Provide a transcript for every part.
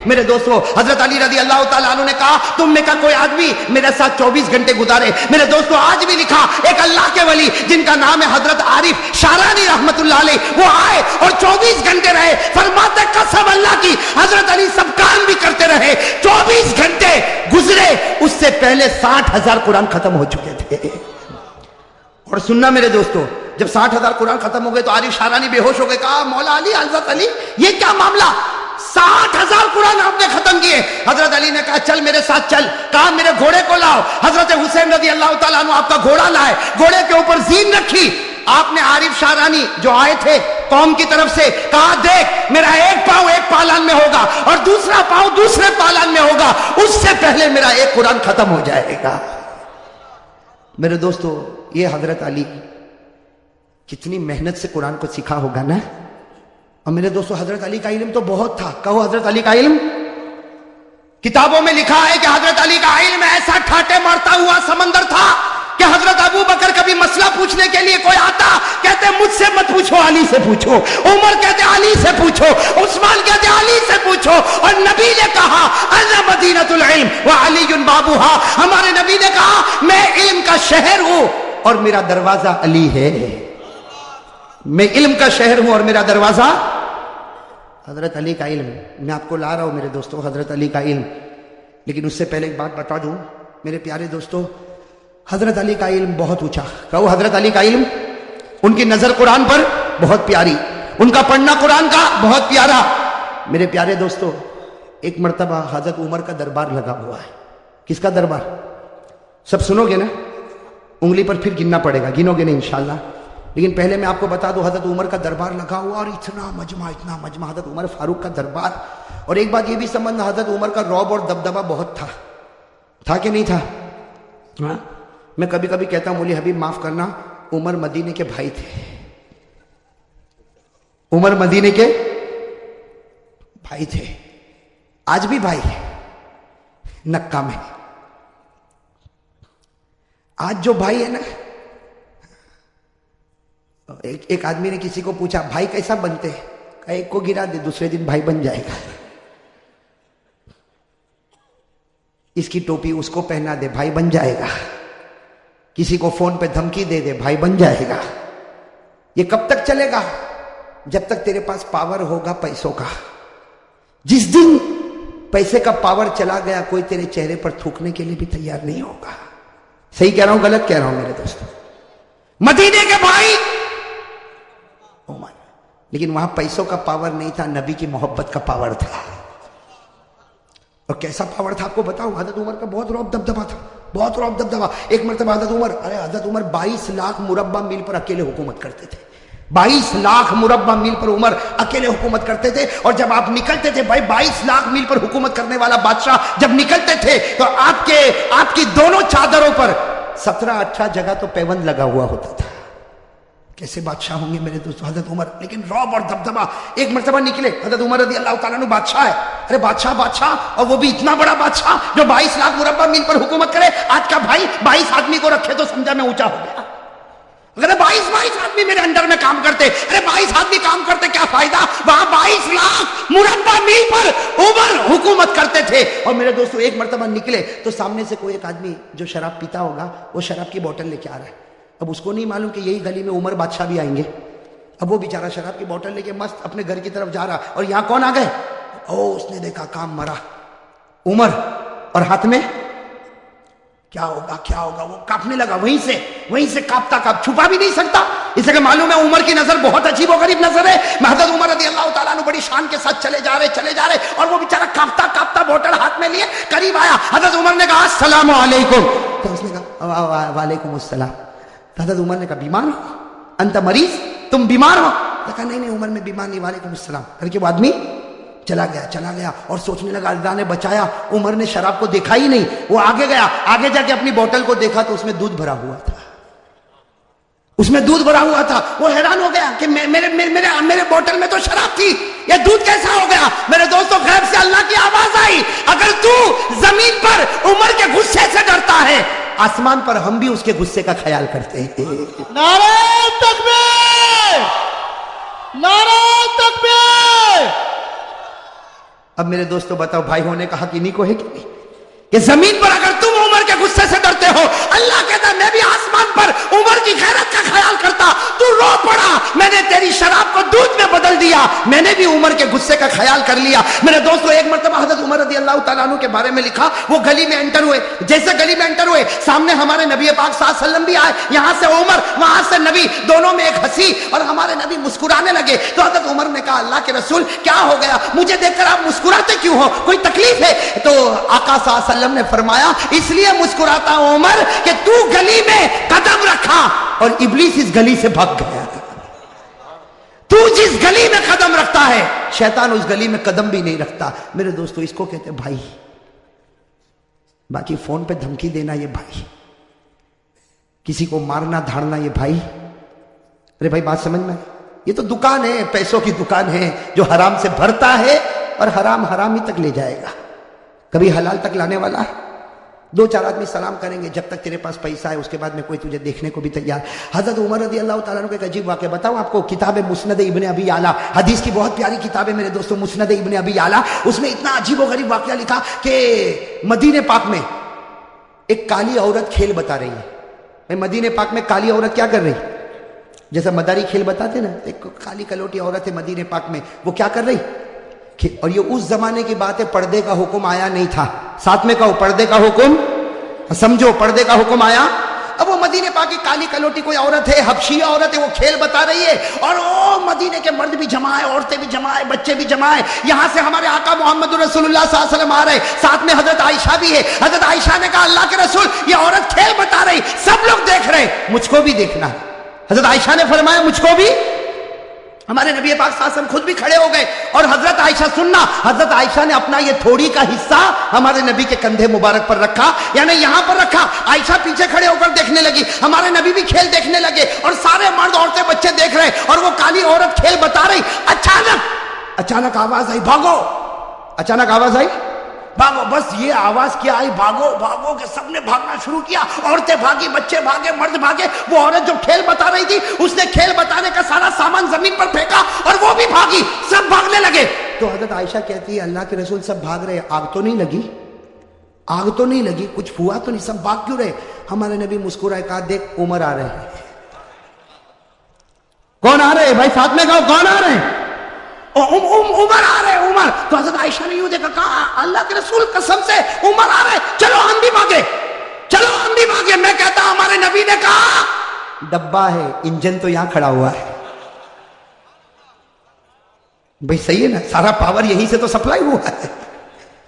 میرے دوستو حضرت علی رضی اللہ تعالیٰ عنہ نے کہا تم میں کا کوئی آدمی میرے ساتھ 24 گھنٹے گزارے. میرے دوستو آج بھی لکھا ایک اللہ کے ولی جن کا نام ہے حضرت عارف شارانی رحمت اللہ علیہ, وہ آئے اور 24 گھنٹے رہے. فرماتے قسم اللہ کی حضرت علی سب کام بھی کرتے رہے, 24 گھنٹے گزرے اس سے پہلے 60,000 قرآن ختم ہو چکے تھے. اور سننا میرے دوستو, جب 60,000 قرآن ختم ہو گئے تو عارف شارانی بے ہوش ہو گئے. کہا مولا علی, حضرت علی یہ کیا معاملہ, 60,000 قرآن آپ نے ختم کیے. حضرت علی نے کہا چل میرے ساتھ چل. کہا میرے گھوڑے کو لاؤ. حضرت حسین رضی اللہ تعالیٰ عنہ آپ کا گھوڑا لائے, گھوڑے کے اوپر زین رکھی. آپ نے عارف شارانی جو آئے تھے قوم کی طرف سے کہا دیکھ میرا ایک پاؤں ایک پالان میں ہوگا اور دوسرا پاؤں دوسرے پالان میں ہوگا, اس سے پہلے میرا ایک قرآن ختم ہو جائے گا. میرے دوستو یہ حضرت علی کتنی محنت سے قرآن کو سیکھا ہوگا نا. اور میرے دوستو حضرت علی کا علم تو بہت تھا. کہو حضرت علی کا علم. کتابوں میں لکھا ہے کہ حضرت علی کا علم ایسا ٹھاٹے مارتا ہوا سمندر تھا کہ حضرت ابو بکر کبھی مسئلہ پوچھنے کے لیے کوئی آتا, کہتے مجھ سے مت پوچھو علی سے پوچھو. عمر کہتے علی سے پوچھو. عثمان کہتے علی سے پوچھو. اور نبی نے کہا انا مدینۃ العلم وعلی بابوہا, ہمارے نبی نے کہا میں علم کا شہر ہوں اور میرا دروازہ علی ہے. میں علم کا شہر ہوں اور میرا دروازہ حضرت علی کا علم. میں آپ کو لا رہا ہوں میرے دوستو حضرت علی کا علم, لیکن اس سے پہلے ایک بات بتا دوں میرے پیارے دوستو, حضرت علی کا علم بہت اونچا. کہو حضرت علی کا علم. ان کی نظر قرآن پر بہت پیاری, ان کا پڑھنا قرآن کا بہت پیارا. میرے پیارے دوستو ایک مرتبہ حضرت عمر کا دربار لگا ہوا ہے. کس کا دربار؟ سب سنو گے نا, انگلی پر پھر گننا پڑے گا, گنو گے نہیں انشاءاللہ. لیکن پہلے میں آپ کو بتا دوں حضرت عمر کا دربار لگا ہوا اور اتنا مجمع حضرت عمر فاروق کا دربار. اور ایک بات یہ بھی سمجھنا حضرت عمر کا رعب اور دبدبہ بہت تھا کہ نہیں تھا؟ ہاں میں کبھی کبھی کہتا ہوں مولی حبیب معاف کرنا, عمر مدینے کے بھائی تھے. عمر مدینے کے بھائی تھے, آج بھی بھائی ہے نکا میں. آج جو بھائی ہے نا, ایک آدمی نے کسی کو پوچھا بھائی کیسا بنتے ہیں, کہا ایک کو گرا دے دوسرے دن بھائی بن جائے گا. اس کی ٹوپی اس کو پہنا دے بھائی بن جائے گا. کسی کو فون پہ دھمکی دے دے بھائی بن جائے گا. یہ کب تک چلے گا؟ جب تک تیرے پاس پاور ہوگا پیسوں کا. جس دن پیسے کا پاور چلا گیا کوئی تیرے چہرے پر تھوکنے کے لیے بھی تیار نہیں ہوگا. صحیح کہہ رہا ہوں غلط کہہ رہا ہوں میرے دوستوں؟ مدینے کے بھائی عمر, لیکن وہاں پیسوں کا پاور نہیں تھا, نبی کی محبت کا پاور تھا. اور کیسا پاور تھا آپ کو بتاؤں, حضرت عمر کا بہت رعب دبدبا تھا, بہت رعب دبدبا. ایک مرتبہ حضرت عمر 22 لاکھ مربع میل پر اکیلے حکومت کرتے تھے. 22 لاکھ مربع میل پر عمر اکیلے حکومت کرتے تھے. اور جب آپ نکلتے تھے بھائی 22 لاکھ میل پر حکومت کرنے والا بادشاہ جب نکلتے تھے تو آپ کی دونوں چادروں پر 17-18 جگہ تو پیوند لگا ہوا ہوتا تھا. کیسے بادشاہ ہوں گے میرے دوستو حضرت عمر, لیکن رعب اور دبدبا. ایک مرتبہ نکلے حضرت عمر رضی اللہ تعالیٰ عنہ, بادشاہ ہے, ارے بادشاہ اور وہ بھی اتنا بڑا بادشاہ جو 22 لاکھ مربع میل پر حکومت کرے. آج کا بھائی 22 آدمی کو رکھے تو سمجھا میں اونچا ہو گیا. اگر 22 آدمی میرے انڈر میں کام کرتے, ارے 22 آدمی کام کرتے کیا فائدہ, وہاں 22 لاکھ مربع میل پر عمر حکومت کرتے تھے. اور میرے دوستو ایک مرتبہ نکلے تو سامنے سے کوئی ایک آدمی جو شراب پیتا ہوگا وہ شراب کی بوتل لے کے آ رہا ہے. اب اس کو نہیں معلوم کہ یہی گلی میں عمر بادشاہ بھی آئیں گے. اب وہ بیچارہ شراب کی بوتل لے کے مست اپنے گھر کی طرف جا رہا, اور یہاں کون آ گئے, اس نے دیکھا کام مرا عمر, اور ہاتھ میں کیا ہوگا وہ کاپنے لگا. وہیں سے کاپتا چھپا بھی نہیں سکتا, اس لیے معلوم ہے عمر کی نظر بہت عجیب و غریب نظر ہے. حضرت عمر رضی اللہ تعالیٰ عنہ بڑی شان کے ساتھ چلے جا رہے, اور وہ بیچارہ کاپتا بوتل ہاتھ میں لیے قریب آیا. حضرت عمر نے کہا السلام علیکم, تو اس نے کہا وعلیکم السلام. حضرت عمر نے کہا بیمار ہو, انت مریض, تم بیمار ہو؟ کہا نہیں عمر میں بیمار نہیں, وعلیکم السلام کر کے وہ آدمی چلا گیا. اور سوچنے لگا اللہ نے بچایا, عمر نے شراب کو دیکھا ہی نہیں. وہ آگے گیا, آگے جا کے اپنی بوتل کو دیکھا تو اس میں دودھ بھرا ہوا تھا. وہ حیران ہو گیا کہ میرے بوتل میں تو شراب تھی, یہ دودھ کیسا ہو گیا؟ میرے دوستو غیب سے اللہ کی آواز آئی, اگر تو زمین پر عمر کے غصے سے ڈرتا ہے, آسمان پر ہم بھی اس کے غصے کا خیال کرتے ہیں. نعرہ تکبیر, نعرہ تکبیر. اب میرے دوستو بتاؤ بھائی ہونے کا حق انہیں کو ہے کہ نہیں؟ کہ زمین پر اگر تم عمر کے غصے سے ڈرتے ہو، اللہ کہتا ہے میں بھی آسمان پر عمر کی خیرت کا خیال کرتا، تو رو پڑا، میں نے تیری شراب کو دودھ میں بدل دیا، میں نے بھی عمر کے غصے کا خیال کر لیا۔ میرے دوستو ایک مرتبہ حضرت عمر رضی اللہ تعالیٰ عنہ کے بارے میں لکھا، وہ گلی میں انٹر ہوئے، جیسے گلی میں انٹر ہوئے سامنے ہمارے نبی پاک صلی اللہ علیہ وسلم بھی آئے، یہاں سے عمر وہاں سے نبی، دونوں میں ایک ہنسی، اور ہمارے نبی مسکرانے لگے۔ تو حضرت عمر نے کہا اللہ کے رسول کیا ہو گیا، مجھے دیکھ کر آپ مسکراتے کیوں ہو، کوئی تکلیف ہے؟ تو آقا صلی اللہ علیہ وسلم نے فرمایا اس لیے مسکراتا ہوں عمر کہ تو گلی میں قدم رکھا اور ابلیس اس گلی سے بھاگ گیا۔ تو جس گلی میں قدم رکھتا ہے شیطان اس گلی میں قدم بھی نہیں رکھتا۔ میرے دوستو اس کو کہتے ہیں بھائی، باقی فون پہ دھمکی دینا یہ بھائی، کسی کو مارنا دھاڑنا یہ بھائی۔ ارے بھائی بات سمجھ میں، یہ تو دکان ہے، پیسوں کی دکان ہے، جو حرام سے بھرتا ہے اور حرام حرام ہی تک لے جائے گا، کبھی حلال تک لانے والا ہے۔ دو چار آدمی سلام کریں گے جب تک تیرے پاس پیسہ ہے، اس کے بعد میں کوئی تجھے دیکھنے کو بھی تیار۔ حضرت عمر رضی اللہ تعالیٰ عنہ کا ایک عجیب واقعہ بتاؤں آپ کو، کتاب مسند ابن ابی اعلیٰ، حدیث کی بہت پیاری کتاب ہے میرے دوستوں، مسند ابن ابی اعلیٰ، اس میں اتنا عجیب و غریب واقعہ لکھا کہ مدینہ پاک میں ایک کالی عورت کھیل بتا رہی ہے۔ مدینہ پاک میں کالی عورت کیا کر رہی؟ جیسا مداری کھیل بتاتے نا، ایک کالی کلوٹی عورت ہے مدینہ پاک میں، وہ کیا کر رہی؟ اور یہ اس زمانے کی بات ہے، پردے کا حکم آیا نہیں تھا، ساتھ میں کہو پردے کا حکم، سمجھو پردے کا حکم آیا۔ اب وہ مدینہ پاک کی کالی کلوٹی کوئی عورت ہے، حبشیہ عورت ہے، وہ کھیل بتا رہی ہے، اور وہ مدینے کے مرد بھی جمع ہے، عورتیں بھی جمع ہے، بچے بھی جمع ہے۔ یہاں سے ہمارے آقا محمد رسول اللہ صلی اللہ علیہ وسلم آ رہے، ساتھ میں حضرت عائشہ بھی ہے۔ حضرت عائشہ نے کہا اللہ کے رسول یہ عورت کھیل بتا رہی، سب لوگ دیکھ رہے، مجھ کو بھی دیکھنا ہے۔ حضرت عائشہ نے فرمایا مجھ کو بھی۔ ہمارے نبی پاک صلی اللہ علیہ وسلم خود بھی کھڑے ہو گئے، اور حضرت عائشہ سننا، حضرت عائشہ نے اپنا یہ تھوڑی کا حصہ ہمارے نبی کے کندھے مبارک پر رکھا، یعنی یہاں پر رکھا۔ عائشہ پیچھے کھڑے ہو کر دیکھنے لگی، ہمارے نبی بھی کھیل دیکھنے لگے، اور سارے مرد عورتیں بچے دیکھ رہے، اور وہ کالی عورت کھیل بتا رہی۔ اچانک آواز آئی بھاگو، اچانک آواز آئی بھاگو، بس یہ آواز کیا آئی بھاگو بھاگو کہ سب نے بھاگنا شروع کیا، عورتیں بھاگی، بچے بھاگے، مرد بھاگے۔ وہ عورت جو کھیل بتا رہی تھی اس نے کھیل بتانے کا سارا سامان زمین پر پھینکا اور وہ بھی بھاگی، سب بھاگنے لگے۔ تو حضرت عائشہ کہتی ہے اللہ کے رسول سب بھاگ رہے، آگ تو نہیں لگی؟ آگ تو نہیں لگی، کچھ ہوا تو نہیں، سب بھاگ کیوں رہے؟ ہمارے نبی مسکرائے کہا دیکھ عمر آ رہے ہیں۔ کون آ رہے ہیں بھائی؟ ساتھ میں کہو کون آ رہے ہیں؟ عمر آ رہے، عمر۔ تو حضرت عائشہ نے یوں دیکھا، کہا اللہ کے رسول قسم سے عمر آ رہے، چلو ہم بھی بھاگے، چلو ہم بھی بھاگے۔ میں کہتا ہمارے نبی نے کہا ڈبہ ہے، انجن تو یہاں کھڑا ہوا ہے۔ بھئی صحیح ہے نا، سارا پاور یہیں سے تو سپلائی ہوا ہے،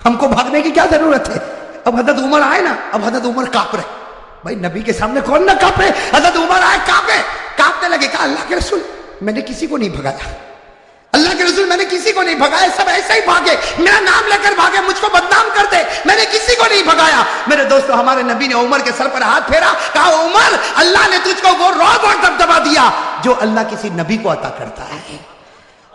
ہم کو بھاگنے کی کیا ضرورت ہے؟ اب حضرت عمر آئے نا، اب حضرت عمر کانپ رہے۔ بھائی نبی کے سامنے کون نہ کانپے؟ حضرت عمر آئے کانپنے لگے، کہا اللہ کے رسول میں نے کسی کو نہیں بھگایا، اللہ کے رسول میں نے کسی کو نہیں بھگایا، سب ایسے ہی بھاگے، میرا نام لے کر بھاگے، مجھ کو بدنام کر دے، میں نے کسی کو نہیں بھگایا۔ میرے دوستو ہمارے نبی نے عمر کے سر پر ہاتھ پھیرا، کہا عمر اللہ نے تجھ کو وہ رعب اور دبدبا دیا جو اللہ کسی نبی کو عطا کرتا ہے۔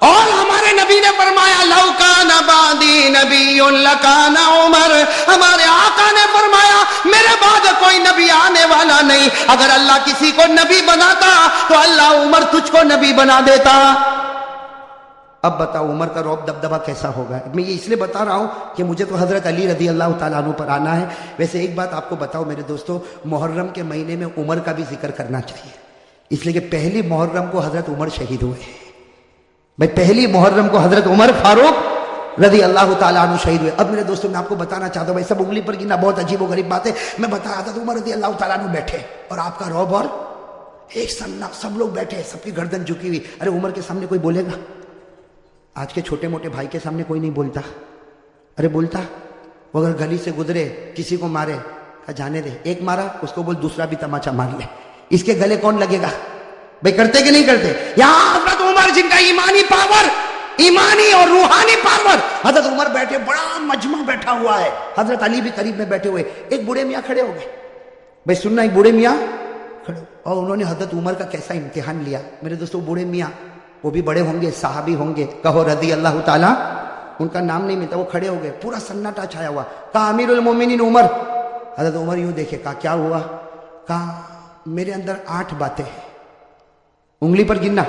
اور ہمارے نبی نے فرمایا لو کان بعدی نبی لکان عمر، ہمارے آقا نے فرمایا میرے بعد کوئی نبی آنے والا نہیں، اگر اللہ کسی کو نبی بناتا تو اللہ عمر تجھ کو نبی بنا دیتا۔ اب بتاؤ عمر کا رعب دبدبا کیسا ہوگا؟ میں یہ اس لیے بتا رہا ہوں کہ مجھے تو حضرت علی رضی اللہ تعالیٰ عنہ پر آنا ہے۔ ویسے ایک بات آپ کو بتاؤ میرے دوستو، محرم کے مہینے میں عمر کا بھی ذکر کرنا چاہیے، اس لیے کہ پہلی محرم کو حضرت عمر شہید ہوئے ہیں۔ بھائی پہلی محرم کو حضرت عمر فاروق رضی اللہ تعالیٰ عنہ شہید ہوئے۔ اب میرے دوستوں میں آپ کو بتانا چاہتا ہوں، بھائی سب انگلی پر گننا بہت عجیب و غریب بات ہے، میں بتا رہا تھا عمر رضی اللہ تعالیٰ عنہ بیٹھے اور آپ کا رعب، اور ایک سننا سب لوگ بیٹھے، سب کی گردن جھکی ہوئی۔ ارے عمر کے سامنے کوئی بولے گا؟ آج کے چھوٹے موٹے بھائی کے سامنے کوئی نہیں بولتا، ارے بولتا؟ وہ اگر گلی سے گزرے کسی کو مارے، کہا جانے دے، ایک مارا اس کو بول دوسرا بھی تماچا مار لے، اس کے گلے کون لگے گا؟ بھائی کرتے کہ نہیں کرتے؟ یہاں حضرت عمر جن کا ایمانی پاور، ایمانی اور روحانی پاور، حضرت عمر بیٹھے، بڑا مجمع بیٹھا ہوا ہے، حضرت علی بھی قریب میں بیٹھے ہوئے، ایک بوڑھے میاں کھڑے ہو گئے۔ بھائی سننا، ایک بوڑھے میاں کھڑے، اور انہوں نے حضرت عمر کا کیسا امتحان لیا۔ میرے دوستو بوڑھے میاں، وہ بھی بڑے ہوں گے، صحابی ہوں گے، کہو رضی اللہ تعالیٰ، ان کا نام نہیں ملتا، وہ کھڑے ہو گئے، پورا سناٹا چھایا ہوا، کہا امیر المومنین عمر۔ حضرت عمر یوں دیکھے، کہا کیا ہوا؟ کہا میرے اندر 8 باتیں ہیں، انگلی پر گننا۔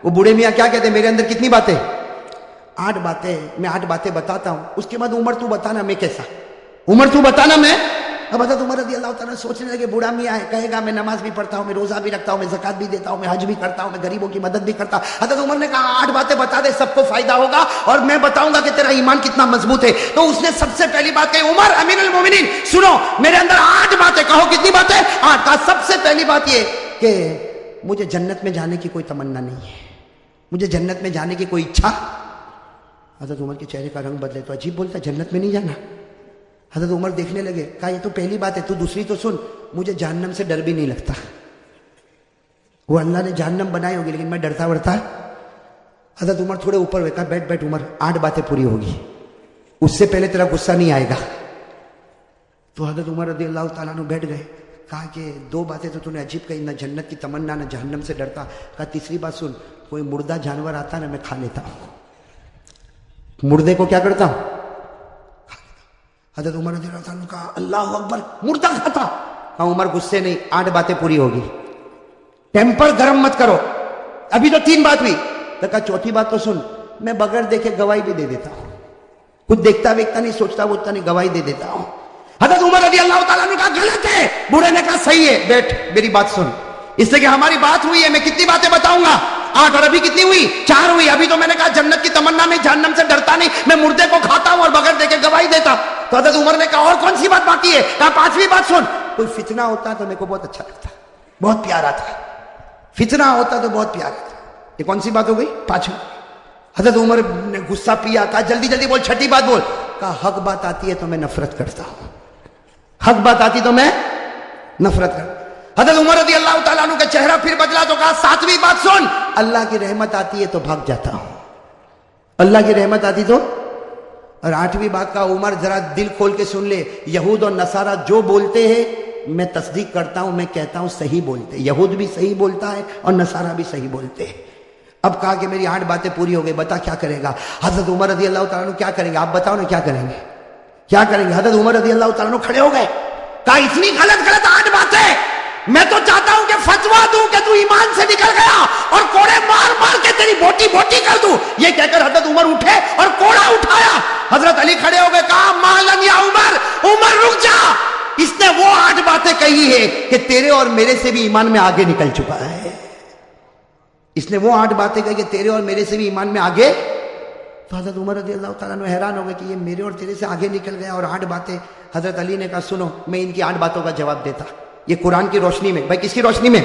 وہ بوڑھے میاں کیا کہتے ہیں؟ میرے اندر کتنی باتیں؟ 8 باتیں میں 8 باتیں بتاتا ہوں، اس کے بعد عمر تو بتانا میں کیسا، عمر تو بتانا میں۔ اب حضرت عمر رضی اللہ تعالیٰ سوچنے لگے بوڑھا میاں ہے، کہے گا میں نماز بھی پڑھتا ہوں، میں روزہ بھی رکھتا ہوں، میں زکات بھی دیتا ہوں، میں حج بھی کرتا ہوں، میں غریبوں کی مدد بھی کرتا ہوں۔ حضرت عمر نے کہا 8 باتیں بتا دے، سب کو فائدہ ہوگا اور میں بتاؤں گا کہ تیرا ایمان کتنا مضبوط ہے۔ تو اس نے سب سے پہلی بات کہی، عمر امیر المومنین سنو، میرے اندر 8 باتیں، کہو کتنی باتیں؟ 8۔ کہا سب سے پہلی بات یہ کہ مجھے جنت میں جانے کی کوئی تمنا نہیں ہے، مجھے جنت میں جانے کی کوئی اچھا۔ حضرت عمر کے چہرے کا رنگ بدلے، تو عجیب بولتا جنت میں نہیں جانا۔ حضرت عمر دیکھنے لگے، کہا یہ تو پہلی بات ہے، تو دوسری تو سن، مجھے جہنم سے ڈر بھی نہیں لگتا۔ وہ اللہ نے جہنم بنائی ہوگی لیکن میں ڈرتا ورتا۔ حضرت عمر تھوڑے اوپر ہوئے، کہا بیٹھ بیٹھ عمر، 8 باتیں پوری ہوگی، اس سے پہلے تیرا غصہ نہیں آئے گا۔ تو حضرت عمر رضی اللہ تعالیٰ عنہ بیٹھ گئے۔ کہا کہ 2 باتیں تو نے عجیب کہی، نہ جنت کی تمنا نہ جہنم سے ڈرتا۔ کہا تیسری بات سن، کوئی مردہ جانور آتا نا میں کھا لیتا ہوں، مردے کو کیا کرتا ہوں؟ حضرت عمر رضی اللہ عنہ کہا اللہ اکبر، مردہ کھاتا؟ کہا عمر غصے نہیں، 8 باتیں پوری ہوگی، ٹیمپر گرم مت کرو، ابھی تو 3 بات ہوئی۔ تو کہا چوتھی بات تو سن، میں بغیر دیکھے گواہی بھی دے دیتا ہوں، کچھ دیکھتا ویکھتا نہیں، سوچتا ووچتا نہیں، گواہی دے دیتا ہوں۔ حضرت عمر رضی اللہ تعالیٰ نے کہا غلط ہے۔ بوڑھے نے کہا صحیح ہے، بیٹھ میری بات سن، اس سے کہ ہماری بات ہوئی ہے، میں کتنی باتیں بتاؤں گا؟ 8، اور ابھی کتنی ہوئی؟ 4 ہوئی۔ ابھی تو میں نے کہا جنت کی تمنا نہیں، جہنم سے ڈرتا نہیں، میں مردے کو کھاتا ہوں اور بغیر دیکھے گواہی دیتا۔ تو حضرت عمر نے کہا اور کون سی بات باقی ہے؟ کہا 5ویں بات سن، کوئی فتنہ ہوتا تو میرے کو بہت اچھا لگتا، بہت پیارا تھا، فتنہ ہوتا تو بہت پیارا تھا۔ یہ کون سی بات ہو گئی؟ 5ویں۔ حضرت عمر نے غصہ پیا، کہا جلدی جلدی بول، 6ٹھی بات بول۔ کہا حق بات آتی ہے تو میں نفرت کرتا ہوں، حق بات آتی تو میں نفرت کرتا۔ حضرت عمر رضی اللہ تعالیٰ عنہ کا چہرہ پھر بدلا تو کہا 7ویں بات سن، اللہ کی رحمت آتی ہے تو بھاگ جاتا ہوں، اللہ کی رحمت آتی تو۔ اور 8ویں بات کا عمر ذرا دل کھول کے سن لے، یہود اور نصارہ جو بولتے ہیں میں تصدیق کرتا ہوں، میں کہتا ہوں صحیح بولتے، یہود بھی صحیح بولتا ہے اور نصارہ بھی صحیح بولتے ہیں۔ اب کہا کہ میری 8 باتیں پوری ہو گئی، بتا کیا کرے گا؟ حضرت عمر رضی اللہ تعالیٰ عنہ کیا کریں گے؟ آپ بتاؤ نا کیا کریں گے، کیا کریں گے؟ حضرت عمر رضی اللہ تعالیٰ عنہ کھڑے ہو گئے، کہا اتنی غلط 8 باتیں، میں تو چاہتا ہوں کہ فتوا دوں کہ تو ایمان سے نکل گیا اور کوڑے مار مار کے تیری بوٹی بوٹی کر دوں۔ یہ کہہ کر حضرت عمر اٹھے اور کوڑا اٹھایا۔ حضرت علی کھڑے ہو گئے، کہا مالن یا عمر، عمر رک جا، اس نے وہ 8 باتیں کہی ہے کہ تیرے اور میرے سے بھی ایمان میں آگے نکل چکا ہے، اس نے وہ 8 باتیں کہی کہ تیرے اور میرے سے بھی ایمان میں آگے۔ تو حضرت عمر رضی اللہ تعالیٰ عنہ حیران ہو گئے کہ یہ میرے اور تیرے سے آگے نکل گیا اور 8 باتیں۔ حضرت علی نے کہا سنو، میں ان کی 8 باتوں کا جواب دیتا، یہ قرآن کی روشنی میں۔ بھائی کس کی روشنی میں؟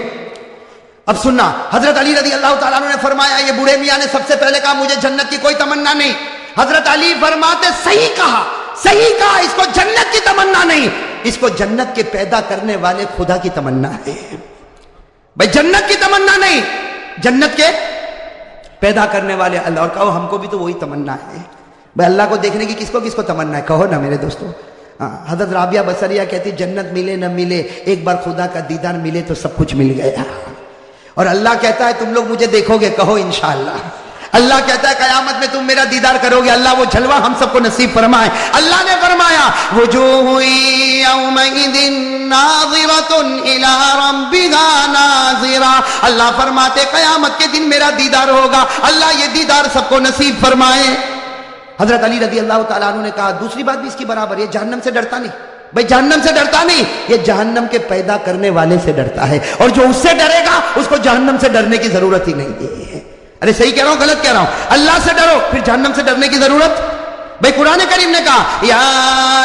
اب سننا، حضرت علی رضی اللہ تعالیٰ عنہ نے فرمایا، یہ بوڑھے میاں نے سب سے پہلے کہا مجھے جنت کی کوئی تمنا نہیں۔ حضرت علی فرماتے صحیح کہا، صحیح کہا، اس کو جنت کی تمنا نہیں، اس کو جنت کے پیدا کرنے والے خدا کی تمنا ہے۔ بھائی جنت کی تمنا نہیں، جنت کے پیدا کرنے والے اللہ۔ اور کہو ہم کو بھی تو وہی تمنا ہے۔ بھائی اللہ کو دیکھنے کی کس کو تمنا ہے؟ کہو نا میرے دوستو۔ حضرت رابعہ بصریہ کہتی جنت ملے نہ ملے، ایک بار خدا کا دیدار ملے تو سب کچھ مل گیا۔ اور اللہ کہتا ہے تم لوگ مجھے دیکھو گے، کہو انشاءاللہ۔ اللہ کہتا ہے قیامت میں تم میرا دیدار کرو گے، اللہ وہ جلوہ ہم سب کو نصیب فرمائے۔ اللہ نے فرمایا وجوہ یومئذ ناظرۃ الی ربها ناظرہ، اللہ فرماتے قیامت کے دن میرا دیدار ہوگا، اللہ یہ دیدار سب کو نصیب فرمائے۔ حضرت علی رضی اللہ تعالیٰ عنہ نے کہا دوسری بات بھی اس کی برابر، یہ جہنم سے ڈرتا نہیں۔ بھائی جہنم سے ڈرتا نہیں، یہ جہنم کے پیدا کرنے والے سے ڈرتا ہے، اور جو اس سے ڈرے گا اس کو جہنم سے ڈرنے کی ضرورت ہی نہیں ہے۔ ارے صحیح کہہ رہا ہوں غلط کہہ رہا ہوں؟ اللہ سے ڈرو، پھر جہنم سے ڈرنے کی ضرورت۔ بھائی قرآن کریم نے کہا یا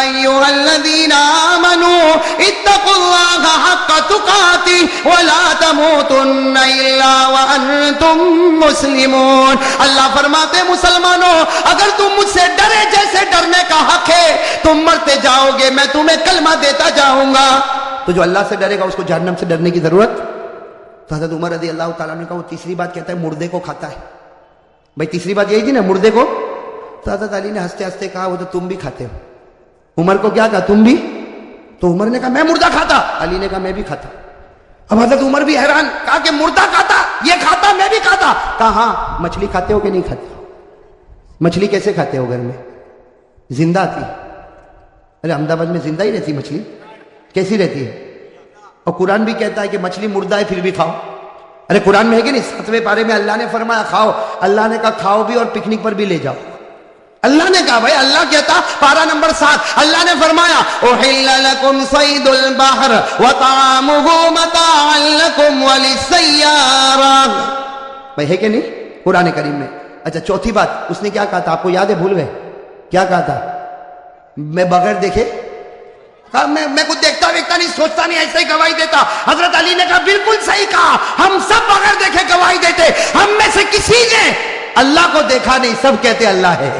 ایھا الذین آمنوا اتقوا اللہ حق تقاتہ ولا تموتن الا وانتم مسلمون۔ اللہ فرماتے مسلمانوں اگر تم مجھ سے ڈرے جیسے ڈرنے کا حق ہے، تم مرتے جاؤ گے، میں تمہیں کلمہ دیتا جاؤں گا۔ تو جو اللہ سے ڈرے گا اس کو جہنم سے ڈرنے کی ضرورت۔ تو حضرت عمر رضی اللہ تعالیٰ نے کہا وہ تیسری بات کہتا ہے مردے کو کھاتا ہے۔ بھائی تیسری بات یہی تھی نا، مردے کو۔ تو حضرت علی نے ہنستے ہنستے کہا وہ تو تم بھی کھاتے ہو۔ عمر کو کیا کہا؟ تم بھی؟ تو عمر نے کہا میں مردہ کھاتا، علی نے کہا میں بھی کھاتا۔ اب حضرت عمر بھی حیران، کہا کہ مردہ کھاتا، یہ کھاتا، میں بھی کھاتا۔ کہا ہاں مچھلی کھاتے ہو کہ نہیں کھاتے ہو؟ مچھلی کیسے کھاتے ہو؟ گھر میں زندہ آتی؟ ارے احمد آباد میں زندہ ہی رہتی مچھلی، کیسی رہتی ہے؟ اور قرآن بھی کہتا ہے کہ مچھلی مردہ ہے پھر بھی کھاؤ۔ ارے قرآن میں ہے کہ نہیں؟ 7ویں پارے میں اللہ نے فرمایا کھاؤ، اللہ نے کہا کھاؤ بھی اور پکنک پر بھی لے جاؤ۔ اللہ نے کہا بھائی اللہ کہتا پارہ نمبر 7 اللہ نے فرمایا احل لکم صید البحر وطعامہ متاعا لکم وللسیارہ. بھائی ہے کہ نہیں قرآن کریم میں؟ اچھا چوتھی بات اس نے کیا کہا تھا آپ کو یاد ہے؟ بھول گئے کیا کہا تھا؟ میں بغیر دیکھے میں کچھ دیکھتا ویکھتا نہیں سوچتا نہیں ایسے ہی گواہی دیتا. حضرت علی نے کہا بالکل صحیح کہا ہم سب بغیر دیکھے گواہی دیتے. ہم میں سے کسی نے اللہ کو دیکھا نہیں سب کہتے اللہ ہے.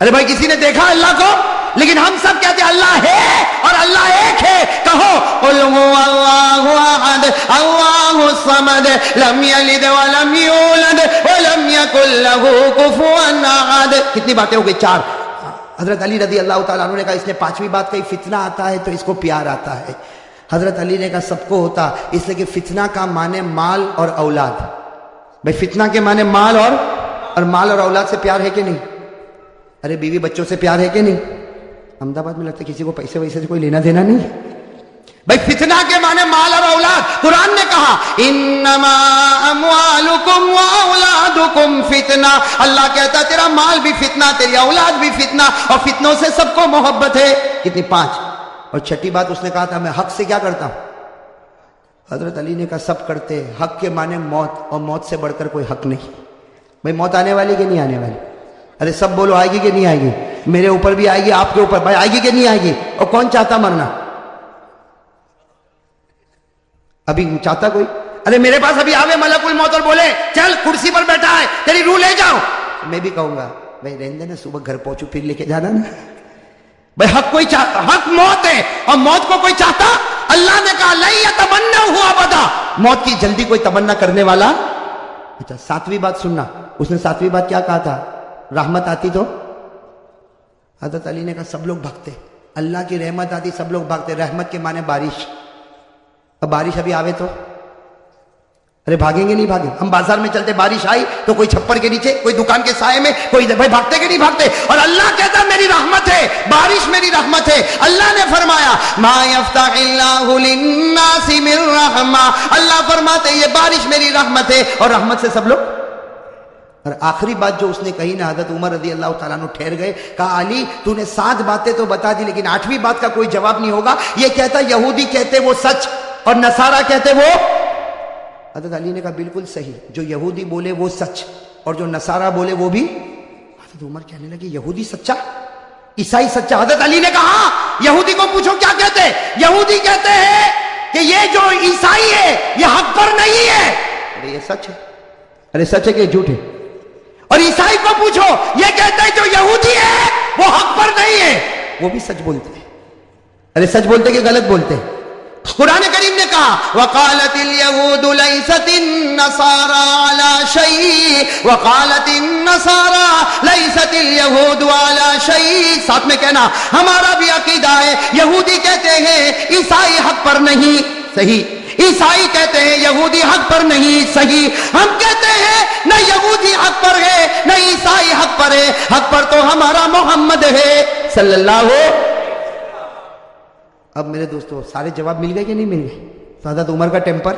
ارے بھائی کسی نے دیکھا اللہ کو؟ لیکن ہم سب کہتے اللہ ہے اور اللہ ایک ہے. کہو قل هو اللہ احد اللہ الصمد لم یلد ولم یولد ولم یکن له کفوا احد. کتنی باتیں ہو گئی؟ 4. حضرت علی رضی اللہ تعالیٰ عنہ نے کہا اس نے 5ویں بات کہی فتنہ آتا ہے تو اس کو پیار آتا ہے. حضرت علی نے کہا سب کو ہوتا اس لیے کہ فتنہ کا معنی مال اور اولاد. بھائی فتنہ کے معنی مال اور اولاد سے پیار ہے کہ نہیں؟ ارے بیوی بچوں سے پیار ہے کہ نہیں؟ احمد آباد میں لگتا ہے کسی کو پیسے ویسے سے کوئی لینا دینا نہیں. بھائی فتنہ کے معنی مال اور اولاد. قرآن نے کہا انما اموالکم واولادکم فتنہ. اللہ کہتا تیرا مال بھی فتنہ تیری اولاد بھی فتنہ اور فتنوں سے سب کو محبت ہے. کتنی؟ 5. اور 6ٹھی بات اس نے کہا تھا میں حق سے کیا کرتا ہوں. حضرت علی نے کہا سب کرتے. حق کے معنی موت اور موت سے بڑھ کر کوئی حق نہیں. بھائی موت آنے والی کہ نہیں آنے والی؟ ارے سب بولو آئے گی کہ نہیں آئے گی؟ میرے اوپر بھی آئے گی آپ کے اوپر. بھائی آئے گی کہ نہیں آئے گی؟ اور کون چاہتا مرنا؟ ابھی چاہتا کوئی؟ ارے میرے پاس ابھی آوے ملک الموت اور بولے چل کرسی پر بیٹھا ہے تیری روح لے جاؤ, میں بھی کہوں گا بھائی رہنے دینا, صبح گھر پہنچو پھر لے کے جانا نا. بھائی حق کوئی چاہتا, حق موت ہے اور موت کو کوئی چاہتا؟ اللہ نے کہا لن یتمنوا ابدا, موت کی جلدی کوئی تمنا کرنے والا. اچھا ساتویں بات سننا, اس نے ساتویں بات کیا کہا تھا؟ رحمت آتی تو حضرت علی نے کہا سب لوگ بھاگتے, اللہ کی رحمت آتی سب لوگ بھاگتے. رحمت کے معنی بارش, اب بارش ابھی آوے تو ارے بھاگیں گے نہیں بھاگیں؟ ہم بازار میں چلتے بارش آئی تو کوئی چھپر کے نیچے, کوئی دکان کے سائے میں, کوئی بھائی بھاگتے کہ نہیں بھاگتے؟ اور اللہ کہتا میری رحمت ہے, بارش میری رحمت ہے. اللہ نے فرمایا ما یفتح اللہ للناس من رحمہ, اللہ فرماتے یہ بارش میری رحمت ہے اور رحمت سے سب لوگ. اور آخری بات جو اس نے کہی نا, حضرت عمر رضی اللہ تعالیٰ عنہ ٹھہر گئے, کہا علی تو نے 7 باتیں تو بتا دی لیکن 8ویں بات کا کوئی جواب نہیں ہوگا. یہ کہتا یہودی کہتے وہ سچ اور نصارہ کہتے وہ. حضرت علی نے کہا بالکل صحیح, جو یہودی بولے وہ سچ اور جو نصارہ بولے وہ بھی. حضرت عمر کہنے لگے یہودی سچا, عیسائی سچا. حضرت علی نے کہا یہودی کو پوچھو کیا کہتے ہیں. یہودی کہتے ہیں کہ یہ جو عیسائی ہے یہ حق پر نہیں ہے. ارے یہ سچ ہے, ارے سچ ہے کہ جھوٹ ہے؟ اور عیسائی کو پوچھو, یہ کہتے ہیں جو یہودی ہے وہ حق پر نہیں ہے, وہ بھی سچ بولتے ہیں. ارے سچ بولتے کہ غلط بولتے ہیں؟ قرآن کریم نے کہا وقالت اليهود ليست النصارى على شيء وقالت النصارى ليست اليهود على شيء. ساتھ میں کہنا ہمارا بھی عقیدہ ہے, یہودی کہتے ہیں عیسائی حق پر نہیں, صحیح. عیسائی کہتے ہیں یہودی حق پر نہیں, صحیح. ہم کہتے ہیں نہ یہودی حق پر ہے نہ عیسائی حق پر ہے, حق پر تو ہمارا محمد ہے صلی اللہ علیہ. اب میرے دوستو سارے جواب مل گئے کہ نہیں مل گئے؟ تو حضرت عمر کا ٹیمپر,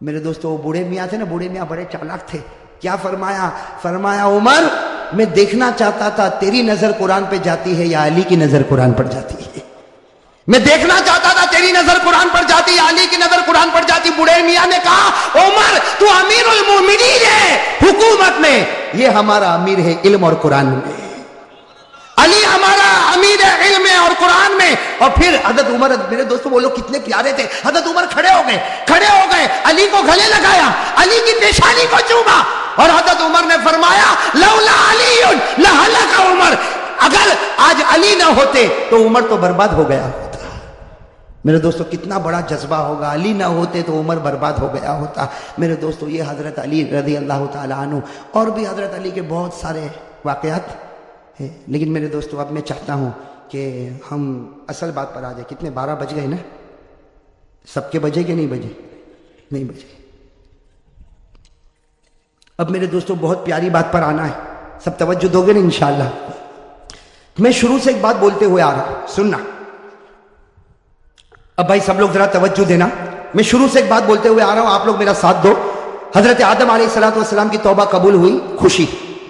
میرے دوستو وہ بوڑھے میاں تھے نا, بوڑھے میاں بڑے چالاک تھے. کیا فرمایا؟ فرمایا عمر میں دیکھنا چاہتا تھا تیری نظر قرآن پہ جاتی ہے یا علی کی نظر قرآن پر جاتی ہے. میں دیکھنا چاہتا تھا تیری نظر قرآن پر جاتی ہے علی کی نظر قرآن پر جاتی. بوڑھے میاں نے کہا عمر تو امیر المومنین ہے حکومت میں, یہ ہمارا امیر ہے علم اور قرآن میں, علی ہمارا امیر ہے علم اور قرآن میں. اور پھر حضرت عمر, میرے دوستوں وہ لوگ کتنے پیارے تھے, حضرت عمر کھڑے ہو گئے, علی کو گلے لگایا, علی کی پیشانی کو چوما اور حضرت عمر نے فرمایا لولا علی لہلک عمر, اگر آج علی نہ ہوتے تو عمر تو برباد ہو گیا ہوتا. میرے دوستو کتنا بڑا جذبہ ہوگا, علی نہ ہوتے تو عمر برباد ہو گیا ہوتا. میرے دوستو یہ حضرت علی رضی اللہ تعالیٰ عنہ, اور بھی حضرت علی کے بہت سارے واقعات ہے. لیکن میرے دوستو اب میں چاہتا ہوں کہ ہم اصل بات پر آ جائیں. کتنے 12 بج گئے نا, سب کے بجے کہ نہیں بجے؟ نہیں بجے. اب میرے دوستو بہت پیاری بات پر آنا ہے, سب توجہ دو گے نا انشاءاللہ. میں شروع سے ایک بات بولتے ہوئے آ رہا ہوں, سننا. اب بھائی سب لوگ ذرا توجہ دینا, میں شروع سے ایک بات بولتے ہوئے آ رہا ہوں, آپ لوگ میرا ساتھ دو. حضرت آدم علیہ السلام کی توبہ قبول ہوئی, خوشی.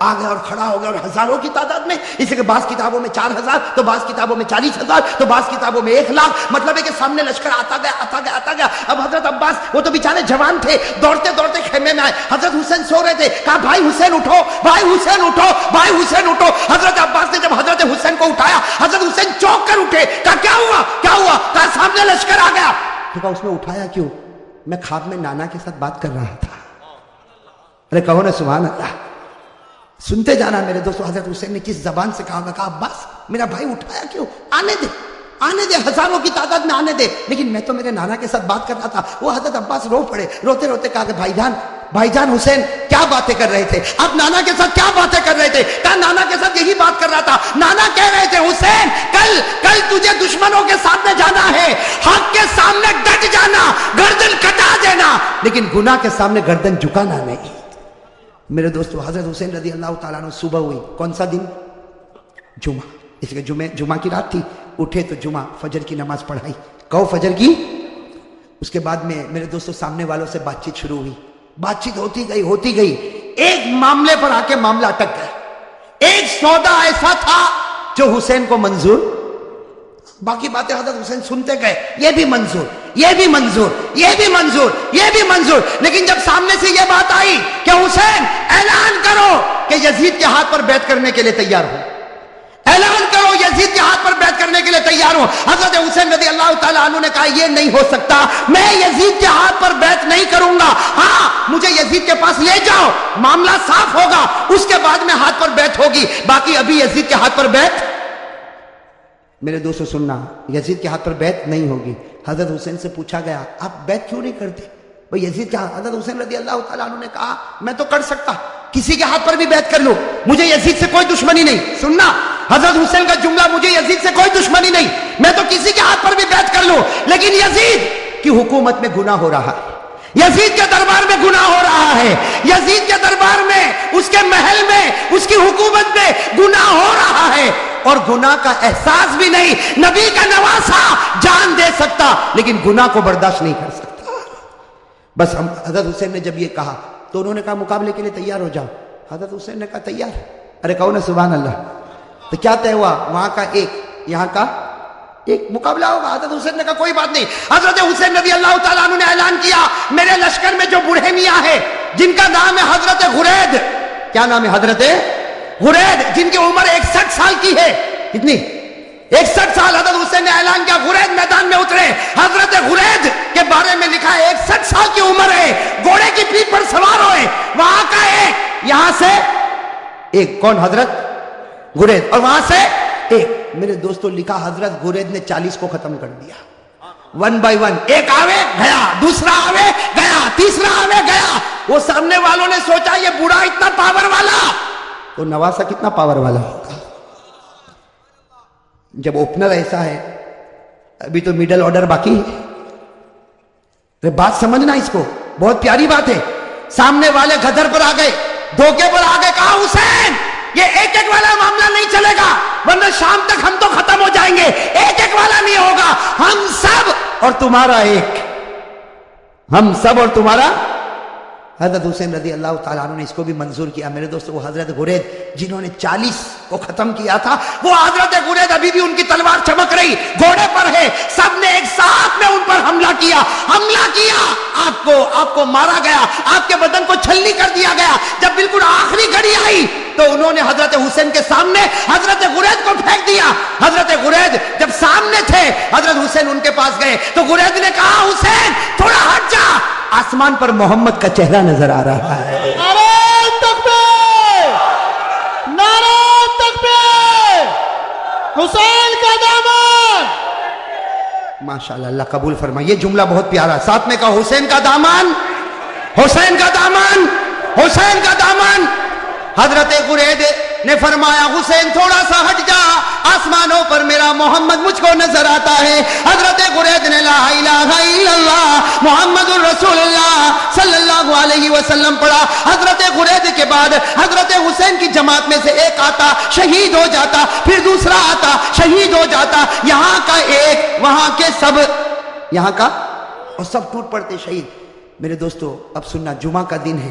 آ گیا اور کھڑا ہو گیا اور ہزاروں کی تعداد میں، اسی کہ بعض کتابوں میں 4000 تو بعض کتابوں میں 40,000 تو بعض کتابوں میں 1,00,000، مطلب ہے کہ سامنے لشکر آتا گیا۔ اب حضرت عباس وہ تو بیچارے جوان تھے، دوڑتے دوڑتے خیمے میں آئے، حضرت حسین سو رہے تھے، کہا بھائی حسین اٹھو، بھائی حسین اٹھو، بھائی حسین اٹھو۔ حضرت عباس نے جب حضرت حسین کو اٹھایا، حضرت حسین چونک کر اٹھے، کہا کیا ہوا کیا ہوا؟ کہا سامنے لشکر آ گیا۔ تو کہا اس میں اٹھایا کیوں؟ میں خواب میں نانا کے ساتھ بات کر رہا تھا۔ ارے کہو نا سبحان اللہ، سنتے جانا میرے دوستو، حضرت حسین نے کس زبان سے کہا؟ کہا عباس میرا بھائی اٹھایا کیوں؟ آنے دے ہزاروں کی تعداد میں آنے دے، لیکن میں تو میرے نانا کے ساتھ بات کر رہا تھا۔ وہ حضرت عباس رو پڑے، روتے روتے کہا کہ بھائی جان حسین کیا باتیں کر رہے تھے آپ؟ نانا کے ساتھ کیا باتیں کر رہے تھے؟ کہا نانا کے ساتھ یہی بات کر رہا تھا، نانا کہہ رہے تھے حسین کل تجھے دشمنوں کے سامنے جانا ہے، حق کے سامنے ڈٹ جانا، گردن کٹا دینا، لیکن گناہ کے سامنے گردن جھکانا نہیں۔ میرے دوستو حضرت حسین رضی اللہ تعالیٰ عنہ صبح ہوئی، کون سا دن؟ جمعہ، اس لیے جمعہ کی رات تھی، اٹھے تو جمعہ فجر کی نماز پڑھائی، کہو فجر کی۔ اس کے بعد میں میرے دوستو سامنے والوں سے بات چیت شروع ہوئی، بات چیت ہوتی گئی، ایک معاملے پر آ کے معاملہ اٹک گیا۔ ایک سودا ایسا تھا جو حسین کو منظور، باقی باتیں حضرت حسین سنتے گئے، یہ بھی منظور، یہ بھی منظور، یہ بھی منظور، یہ بھی منظور، لیکن جب سامنے سے یہ بات آئی کہ حسین اعلان کرو کہ یزید کے ہاتھ پر بیعت کرنے کے لیے تیار ہو، اعلان کرو یزید کے ہاتھ پر بیعت کرنے کے لیے تیار ہوں، حضرت حسین رضی اللہ تعالیٰ عنہ نے کہا یہ نہیں ہو سکتا، میں یزید کے ہاتھ پر بیعت نہیں کروں گا، ہاں مجھے یزید کے پاس لے جاؤ، معاملہ صاف ہوگا، اس کے بعد میں ہاتھ پر بیعت ہوگی، باقی ابھی یزید کے ہاتھ پر بیعت۔ میرے دوستو سننا، یزید کے ہاتھ پر بیعت نہیں ہوگی۔ حضرت حسین سے پوچھا گیا آپ بیعت کیوں نہیں کرتے؟ بھئی یزید کے ہاتھ، حضرت حسین رضی اللہ تعالیٰ عنہ نے کہا میں تو کر سکتا، کسی کے ہاتھ پر بھی بیعت کر لوں، مجھے یزید سے کوئی دشمنی نہیں۔ سننا حضرت حسین کا جملہ، مجھے یزید سے کوئی دشمنی نہیں، میں تو کسی کے ہاتھ پر بھی بیعت کر لوں، لیکن یزید کی حکومت میں گناہ ہو رہا ہے، یزید کے دربار میں گناہ ہو رہا ہے، یزید کے دربار میں، اس کے محل میں، اس کی حکومت میں گناہ ہو رہا ہے، اور گناہ کا احساس بھی نہیں، نبی کا نواسا جان دے سکتا لیکن گناہ کو برداشت نہیں کر سکتا۔ بس حضرت حسین نے جب یہ کہا تو انہوں نے کہا مقابلے کے لیے تیار ہو جاؤ۔ حضرت حسین نے کہا تیار؟ ارے کہو نا سبحان اللہ۔ تو کیا طے ہوا؟ وہاں کا ایک، یہاں کا ایک، مقابلہ ہوگا۔ حضرت حسین نے کہا کوئی بات نہیں۔ حضرت حسین رضی اللہ تعالیٰ عنہ نے اعلان کیا میرے لشکر میں جو بوڑھے میاں ہے جن کا نام ہے حضرت غرید، کیا نام ہے؟ حضرت غرید، جن کی عمر 61 سال کی ہے، کتنی؟ 61 سال۔ حضرت حسین نے اعلان کیا غرید میدان میں اترے۔ حضرت غرید کے بارے میں لکھا ہے 61 سال کی عمر ہے، گھوڑے کی پیٹھ پر سوار ہوئے، وہاں کا ایک، یہاں سے ایک، کون؟ حضرت غرید، اور وہاں سے ایک۔ میرے دوستو لکھا حضرت غرید نے 40 کو ختم کر دیا، 1 by 1، ایک آوے گیا، دوسرا آوے گیا، تیسرا آوے گیا۔ وہ سامنے والوں نے سوچا یہ بوڑھا اتنا پاور والا تو نواسا کتنا پاور والا ہوگا۔ جب اوپنر ایسا ہے، ابھی تو میڈل آرڈر باقی ہے۔ بات سمجھنا اس کو، بہت پیاری بات ہے۔ سامنے والے گدر پر آ گئے، دھوکے پر آ گئے، کہا حسین یہ ایک ایک والا معاملہ نہیں چلے گا، ورنہ شام تک ہم تو ختم ہو جائیں گے، ایک ایک والا نہیں ہوگا، ہم سب اور تمہارا ایک، ہم سب اور تمہارا۔ حضرت حسین رضی اللہ تعالیٰ عنہ نے اس کو بھی منظور کیا۔ میرے دوستو وہ حضرت غرید جنہوں نے 40 کو ختم کیا تھا، وہ حضرت غرید ابھی بھی ان کی تلوار چمک رہی، گھوڑے پر ہے، سب نے ایک ساتھ میں ان پر حملہ کیا، آپ کو مارا گیا، آپ کے بدن کو چھلنی کر دیا گیا۔ جب بالکل آخری گھڑی آئی تو انہوں نے حضرت حسین کے سامنے حضرت غرید کو پھینک دیا۔ حضرت غرید جب سامنے تھے، حضرت حسین ان کے پاس گئے تو غرید نے کہا حسین تھوڑا ہٹ جا، آسمان پر محمد کا چہرہ نظر آ رہا ہے۔ نعرہ تکبیر، نعرہ تکبیر، حسین کا دامن۔ ماشاءاللہ، اللہ قبول فرمائے۔ یہ جملہ بہت پیارا، ساتھ میں کہا حسین کا دامن، حسین کا دامن، حسین کا دامن۔ حضرت غرید نے فرمایا حسین تھوڑا سا ہٹ جا، آسمانوں پر میرا محمد مجھ کو نظر آتا ہے۔ حضرت غرید نے لا الہ الا اللہ محمد الرسول اللہ صلی اللہ علیہ وسلم پڑھا۔ حضرت غرید کے بعد حضرت حسین کی جماعت میں سے ایک آتا، شہید ہو جاتا، پھر دوسرا آتا، شہید ہو جاتا، یہاں کا ایک، وہاں کے سب، یہاں کا، اور سب ٹوٹ پڑتے شہید۔ میرے دوستو اب سننا، جمعہ کا دن ہے،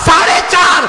4.5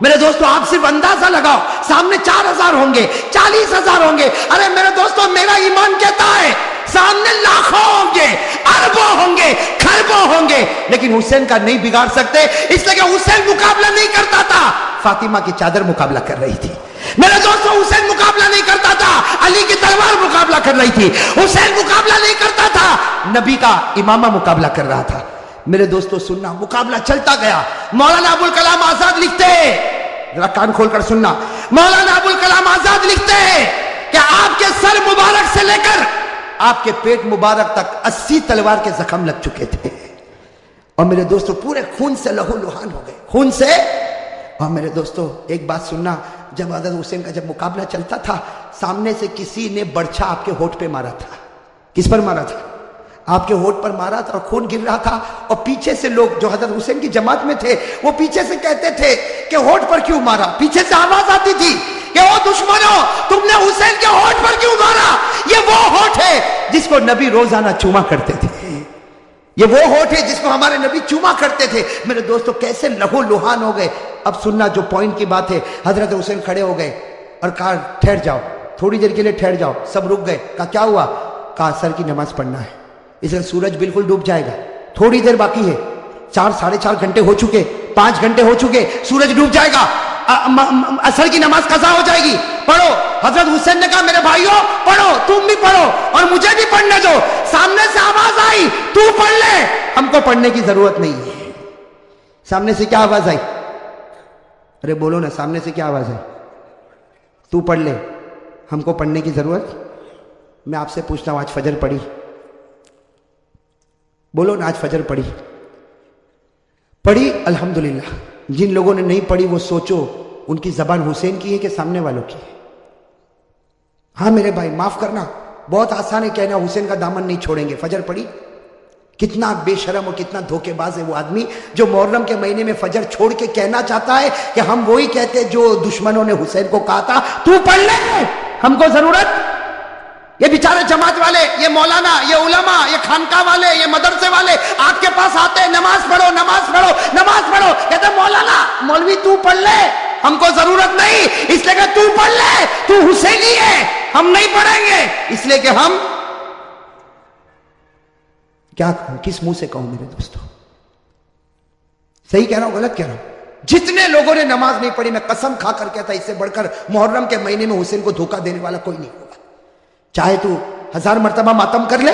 میرے دوستو آپ صرف اندازہ لگاؤ, سامنے 4,000 ہوں گے, 40,000 ہوں گے. ارے میرے دوستو میرا ایمان کہتا ہے سامنے لاکھوں ہوں گے, اربوں ہوں گے, کھربوں ہوں گے, لیکن حسین کا نہیں بگاڑ سکتے, اس لیے کہ حسین مقابلہ نہیں کرتا تھا, فاطمہ کی چادر مقابلہ کر رہی تھی. میرے دوستو حسین مقابلہ نہیں کرتا تھا, علی کی تلوار مقابلہ کر رہی تھی. حسین مقابلہ نہیں کرتا تھا, نبی کا امامہ مقابلہ کر رہا تھا. میرے دوستو سننا, مقابلہ چلتا گیا. مولانا ابوالکلام آزاد لکھتے ہیں, ذرا کان کھول کر سننا, مولانا ابوالکلام آزاد لکھتے ہیں کہ آپ کے سر مبارک سے لے کر آپ کے پیٹ مبارک تک 80 تلوار کے زخم لگ چکے تھے, اور میرے دوستو پورے خون سے لہو لہان ہو گئے, خون سے. اور میرے دوستو ایک بات سننا, جب حضرت حسین کا جب مقابلہ چلتا تھا, سامنے سے کسی نے برچھا آپ کے ہونٹ پہ مارا تھا. کس پر مارا تھا؟ آپ کے ہونٹ پر مارا تھا, اور خون گر رہا تھا. اور پیچھے سے لوگ جو حضرت حسین کی جماعت میں تھے وہ پیچھے سے کہتے تھے کہ ہونٹ پر کیوں مارا. پیچھے سے آواز آتی تھی کہ او دشمنوں, تم نے حسین کے ہونٹ پر کیوں مارا, یہ وہ ہونٹ ہے جس کو نبی روزانہ چوما کرتے تھے, یہ وہ ہونٹ ہے جس کو ہمارے نبی چوما کرتے تھے. میرے دوستو کیسے لہو لہان ہو گئے. اب سننا جو پوائنٹ کی بات ہے, حضرت حسین کھڑے ہو گئے اور کہا ٹھہر جاؤ, تھوڑی دیر کے لیے ٹھہر جاؤ. سب رک گئے. کہا کیا ہوا؟ کہا عصر کی نماز پڑھنا ہے, اس لیے سورج بالکل ڈوب جائے گا, تھوڑی دیر باقی ہے, 4-4.5 گھنٹے ہو چکے, 5 گھنٹے ہو چکے, سورج ڈوب جائے گا, عصر کی نماز قضا ہو جائے گی, پڑھو. حضرت حسین نے کہا میرے بھائیوں پڑھو, تم بھی پڑھو اور مجھے بھی پڑھنے دو. سامنے سے آواز آئی تو پڑھ لے, ہم کو پڑھنے کی ضرورت نہیں ہے. سامنے سے کیا آواز آئی؟ ارے بولو نا, سامنے سے کیا آواز ہے؟ تو پڑھ لے, ہم کو پڑھنے کی ضرورت. میں آپ سے پوچھتا ہوں, آج فجر پڑھی؟ بولو نا, آج فجر پڑھی؟ پڑھی الحمدللہ. جن لوگوں نے نہیں پڑھی وہ سوچو ان کی زبان حسین کی ہے کہ سامنے والوں کی ہے. ہاں میرے بھائی معاف کرنا, بہت آسان ہے کہنا حسین کا دامن نہیں چھوڑیں گے. فجر پڑھی؟ کتنا بے شرم اور کتنا دھوکے باز ہے وہ آدمی جو محرم کے مہینے میں فجر چھوڑ کے کہنا چاہتا ہے کہ ہم وہی کہتے جو دشمنوں نے حسین کو کہا تھا, تو پڑھ لے, ہم کو ضرورت. یہ بیچارے جماعت والے, یہ مولانا, یہ علماء, یہ خانقاہ والے, یہ مدرسے والے آپ کے پاس آتے ہیں, نماز پڑھو نماز پڑھو نماز پڑھو, کہتے مولانا مولوی تو پڑھ لے, ہم کو ضرورت نہیں, اس لیے کہ تو پڑھ لے, تو حسینی ہے, ہم نہیں پڑھیں گے, اس لیے کہ ہم کیا کہوں, کس منہ سے کہوں میرے دوستو. صحیح کہہ رہا ہوں غلط کہہ رہا ہوں؟ جتنے لوگوں نے نماز نہیں پڑھی, میں قسم کھا کر کہتا اس سے بڑھ کر محرم کے مہینے میں حسین کو دھوکہ دینے والا کوئی نہیں ہوگا. چاہے تو 1000 مرتبہ ماتم کر لے,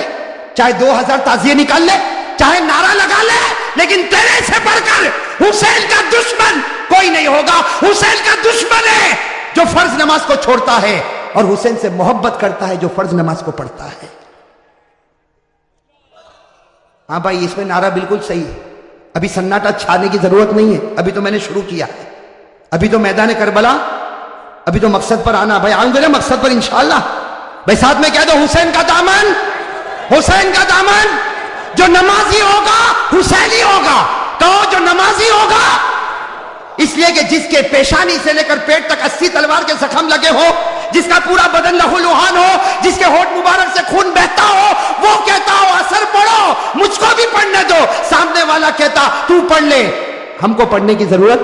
چاہے 2000 تعزیے نکال لے, چاہے نعرہ لگا لے, لیکن تیرے سے بڑھ کر حسین کا دشمن کوئی نہیں ہوگا. حسین کا دشمن ہے جو فرض نماز کو چھوڑتا ہے, اور حسین سے محبت کرتا ہے جو فرض نماز کو پڑھتا ہے. ہاں بھائی اس میں نعرہ بالکل صحیح ہے, ابھی سناٹا چھانے کی ضرورت نہیں ہے, ابھی تو میں نے شروع کیا ہے, ابھی تو میدان کربلا, ابھی تو مقصد پر آنا. بھائی آؤں گے نا مقصد پر انشاءاللہ. بھائی ساتھ میں کہہ دو حسین کا دامن, حسین کا دامن, جو نمازی ہوگا حسینی ہوگا. کہو جو نمازی ہوگا, اس لیے کہ جس کے پیشانی سے لے کر پیٹ تک 80 تلوار کے زخم لگے ہو, جس کا پورا بدن لہو لہان ہو, جس کے ہونٹ مبارک سے خون بہتا ہو, وہ کہتا ہو اثر پڑھو, مجھ کو بھی پڑھنے دو. سامنے والا کہتا تو پڑھ لے, ہم کو پڑھنے کی ضرورت.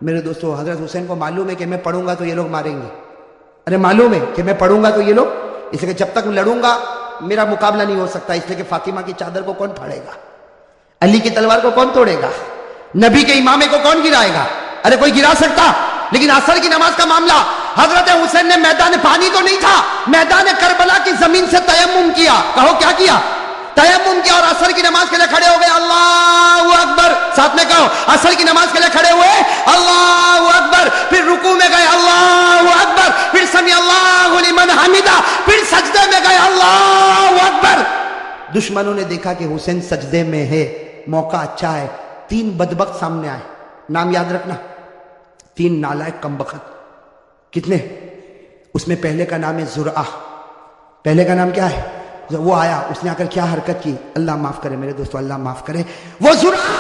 میرے دوستو حضرت حسین کو معلوم ہے کہ میں پڑھوں گا تو یہ لوگ ماریں گے. ارے معلوم ہے کہ میں پڑھوں گا تو یہ لوگ, اس لیے کہ جب تک لڑوں گا میرا مقابلہ نہیں ہو سکتا. اس لیے کہ فاطمہ کی چادر کو کون پھاڑے گا, علی کی تلوار کو کون توڑے گا, نبی کے امامے کو کون گرائے گا؟ ارے کوئی گرا سکتا. لیکن عصر کی نماز کا معاملہ, حضرت حسین نے میدان پانی تو نہیں تھا, میدان کربلا کی زمین سے تیمم کیا. کہو کیا کیا؟ تیمم کیا, اور عصر کی نماز کے لیے کھڑے ہو گئے. اللہ اکبر, ساتھ میں کہو. عصر کی نماز کے لیے کھڑے ہوئے, اللہ اکبر, پھر رکوع میں گئے, اللہ اکبر, پھر سمیع اللہ لمن حمدہ, پھر سجدے میں گئے, اللہ اکبر. دشمنوں نے دیکھا کہ حسین سجدے میں ہے, موقع اچھا ہے. 3 بدبخت سامنے آئے, نام یاد رکھنا, 3 نالائق کمبخت. کتنے؟ اس میں پہلے کا نام ہے زرعہ. پہلے کا نام کیا ہے؟ وہ آیا, اس نے آ کر کیا حرکت کی, اللہ معاف کرے میرے دوستو, اللہ معاف کرے. وہ زرعہ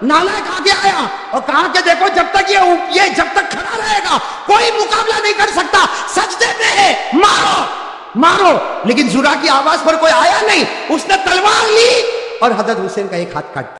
نالائق آگے آیا اور کہا کہ دیکھو جب تک یہ جب تک کھڑا رہے گا کوئی مقابلہ نہیں کر سکتا, سجدے میں ہے, مارو مارو. لیکن زرعہ کی آواز پر کوئی آیا نہیں, اس نے تلوار لی اور حضرت حسین کا ایک ہاتھ کاٹ